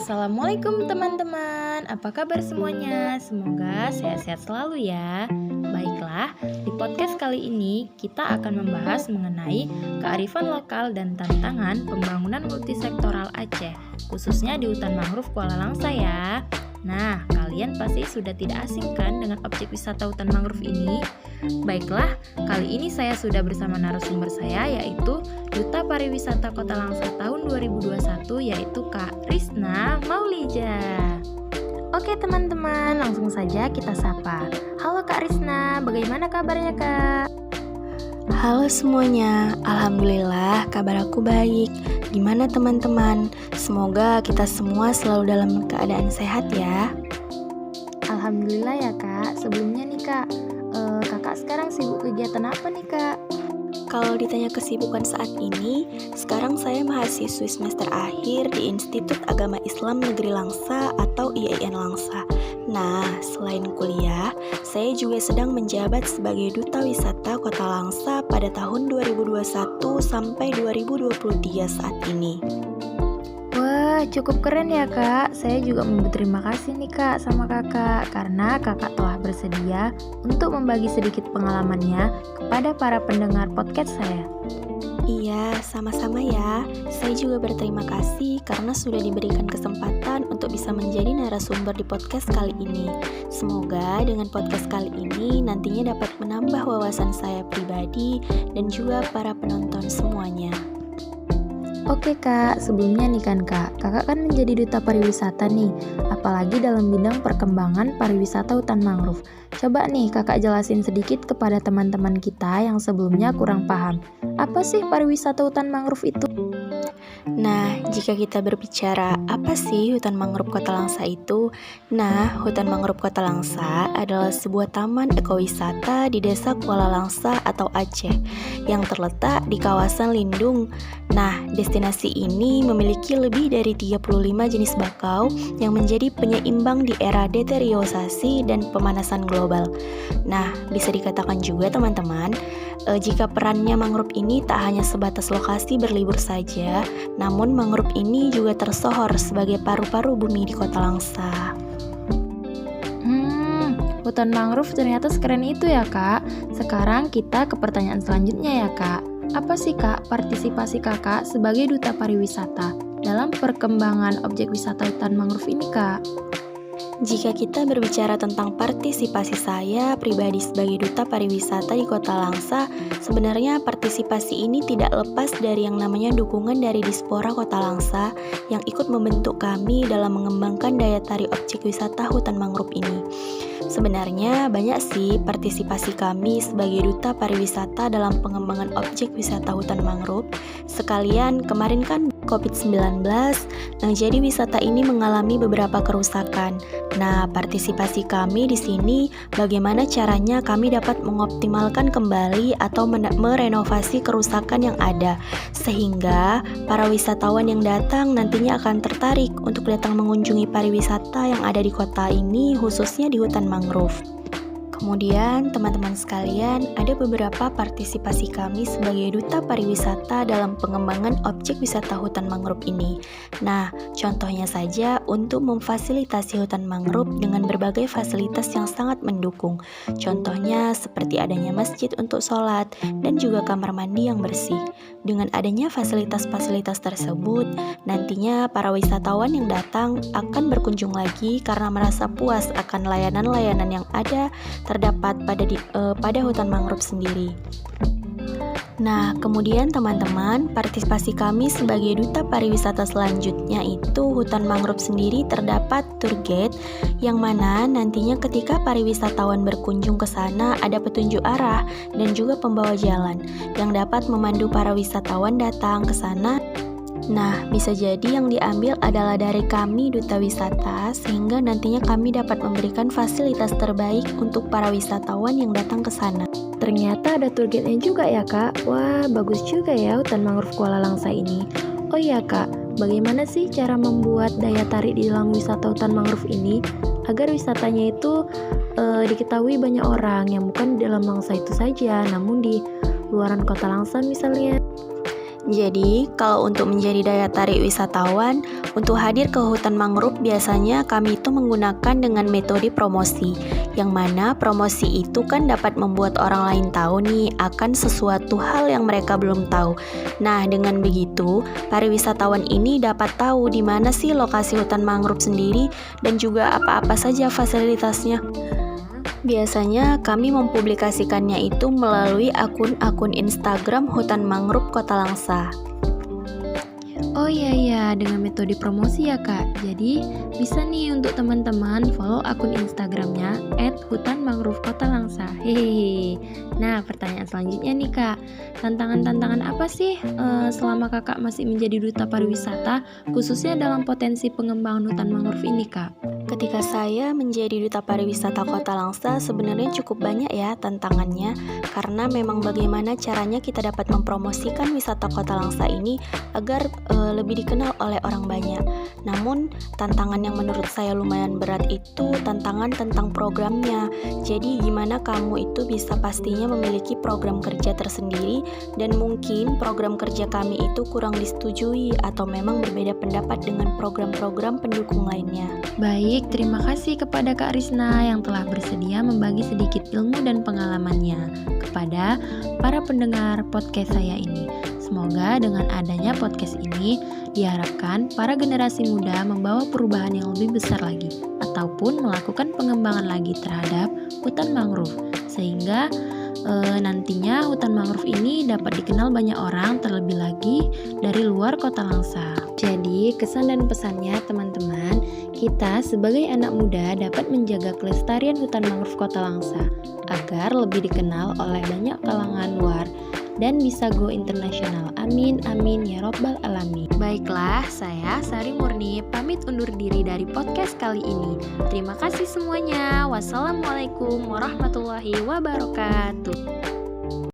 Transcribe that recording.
Assalamualaikum teman-teman, apa kabar semuanya? Semoga sehat-sehat selalu ya. Baiklah, di podcast kali ini kita akan membahas mengenai kearifan lokal dan tantangan pembangunan multisektoral Aceh, khususnya di hutan mangrove Kuala Langsa ya. Nah, kalian pasti sudah tidak asing kan dengan objek wisata hutan mangrove ini? Baiklah, kali ini saya sudah bersama narasumber saya yaitu Duta Pariwisata Kota Langsa tahun 2021 yaitu Kak Risna Maulija. Oke teman-teman, langsung saja kita sapa. Halo Kak Risna, bagaimana kabarnya Kak? Halo semuanya, Alhamdulillah kabar aku baik. Gimana teman-teman? Semoga kita semua selalu dalam keadaan sehat ya. Alhamdulillah ya Kak. Sebelumnya nih Kak, Kakak sekarang sibuk kegiatan apa nih Kak? Kalau ditanya kesibukan saat ini, sekarang saya mahasiswi semester akhir di Institut Agama Islam Negeri Langsa atau IAIN Langsa. Nah, selain kuliah, saya juga sedang menjabat sebagai Duta Wisata Kota Langsa pada tahun 2021 sampai 2023 saat ini. Wah, cukup keren ya Kak. Saya juga mau berterima kasih nih Kak sama Kakak karena Kakak telah bersedia untuk membagi sedikit pengalamannya kepada para pendengar podcast saya. Iya, sama-sama ya. Saya juga berterima kasih karena sudah diberikan kesempatan untuk bisa menjadi narasumber di podcast kali ini. Semoga dengan podcast kali ini nantinya dapat menambah wawasan saya pribadi dan juga para penonton semuanya. Oke Kak, sebelumnya nih kan Kakak kan menjadi duta pariwisata nih, apalagi dalam bidang perkembangan pariwisata hutan mangrove. Coba nih Kakak jelasin sedikit kepada teman-teman kita yang sebelumnya kurang paham. Apa sih pariwisata hutan mangrove itu? Nah, jika kita berbicara apa sih hutan mangrove Kota Langsa itu? Nah, hutan mangrove Kota Langsa adalah sebuah taman ekowisata di Desa Kuala Langsa atau Aceh yang terletak di kawasan lindung. Nah, destinasi ini memiliki lebih dari 35 jenis bakau yang menjadi penyeimbang di era deteriorasi dan pemanasan global. Nah, bisa dikatakan juga teman-teman, jika perannya mangrove ini tak hanya sebatas lokasi berlibur saja, namun mangrove ini juga tersohor sebagai paru-paru bumi di Kota Langsa. Hutan mangrove ternyata sekeren itu ya Kak. Sekarang kita ke pertanyaan selanjutnya ya Kak. Apa sih Kak partisipasi Kakak sebagai duta pariwisata dalam perkembangan objek wisata hutan mangrove ini Kak? Jika kita berbicara tentang partisipasi saya pribadi sebagai duta pariwisata di Kota Langsa, sebenarnya partisipasi ini tidak lepas dari yang namanya dukungan dari Dispora Kota Langsa yang ikut membentuk kami dalam mengembangkan daya tarik objek wisata hutan mangrove ini. Sebenarnya banyak sih partisipasi kami sebagai duta pariwisata dalam pengembangan objek wisata hutan mangrove. Sekalian kemarin kan COVID-19, jadi wisata ini mengalami beberapa kerusakan. Nah, partisipasi kami di sini bagaimana caranya kami dapat mengoptimalkan kembali atau merenovasi kerusakan yang ada sehingga para wisatawan yang datang nantinya akan tertarik untuk datang mengunjungi pariwisata yang ada di kota ini khususnya di hutan mangrove. Kemudian teman-teman sekalian, ada beberapa partisipasi kami sebagai duta pariwisata dalam pengembangan objek wisata hutan mangrove ini. Nah, contohnya saja untuk memfasilitasi hutan mangrove dengan berbagai fasilitas yang sangat mendukung. Contohnya seperti adanya masjid untuk sholat dan juga kamar mandi yang bersih. Dengan adanya fasilitas-fasilitas tersebut, nantinya para wisatawan yang datang akan berkunjung lagi karena merasa puas akan layanan-layanan yang ada terdapat pada hutan mangrove sendiri. Nah, kemudian teman-teman, partisipasi kami sebagai duta pariwisata selanjutnya itu hutan mangrove sendiri terdapat tour guide yang mana nantinya ketika pariwisatawan berkunjung ke sana ada petunjuk arah dan juga pembawa jalan yang dapat memandu para wisatawan datang ke sana. Nah, bisa jadi yang diambil adalah dari kami duta wisata sehingga nantinya kami dapat memberikan fasilitas terbaik untuk para wisatawan yang datang ke sana. Ternyata ada tour guide-nya juga ya Kak. Wah, bagus juga ya hutan mangrove Kuala Langsa ini. Oh iya Kak, bagaimana sih cara membuat daya tarik di dalam wisata hutan mangrove ini agar wisatanya itu diketahui banyak orang yang bukan di dalam Langsa itu saja, namun di luaran Kota Langsa misalnya? Jadi, kalau untuk menjadi daya tarik wisatawan, untuk hadir ke hutan mangrove biasanya kami itu menggunakan dengan metode promosi, yang mana promosi itu kan dapat membuat orang lain tahu nih akan sesuatu hal yang mereka belum tahu. Nah, dengan begitu, para wisatawan ini dapat tahu di mana sih lokasi hutan mangrove sendiri dan juga apa-apa saja fasilitasnya. Biasanya kami mempublikasikannya itu melalui akun-akun Instagram Hutan Mangrove Kota Langsa. Oh iya, dengan metode promosi ya Kak. Jadi bisa nih untuk teman-teman follow akun Instagramnya @hutanmangrovekota-langsa. Hehehe. Nah, pertanyaan selanjutnya nih Kak, tantangan-tantangan apa sih selama Kakak masih menjadi duta pariwisata, khususnya dalam potensi pengembangan hutan mangrove ini Kak? Ketika saya menjadi duta pariwisata Kota Langsa, sebenarnya cukup banyak ya tantangannya, karena memang bagaimana caranya kita dapat mempromosikan wisata Kota Langsa ini agar lebih dikenal oleh orang banyak. Namun tantangan yang menurut saya lumayan berat itu tantangan tentang programnya. Jadi gimana kamu itu bisa pastinya memiliki program kerja tersendiri, dan mungkin program kerja kami itu kurang disetujui atau memang berbeda pendapat dengan program-program pendukung lainnya. Baik, terima kasih kepada Kak Risna yang telah bersedia membagi sedikit ilmu dan pengalamannya kepada para pendengar podcast saya ini. Semoga dengan adanya podcast ini diharapkan para generasi muda membawa perubahan yang lebih besar lagi ataupun melakukan pengembangan lagi terhadap hutan mangrove, sehingga nantinya hutan mangrove ini dapat dikenal banyak orang, terlebih lagi dari luar Kota Langsa. Jadi kesan dan pesannya teman-teman, kita sebagai anak muda dapat menjaga kelestarian hutan mangrove Kota Langsa agar lebih dikenal oleh banyak kalangan luar dan bisa go internasional. Amin, amin ya robbal alamin. Baiklah, saya Sari Murni pamit undur diri dari podcast kali ini. Terima kasih semuanya. Wassalamualaikum warahmatullahi wabarakatuh.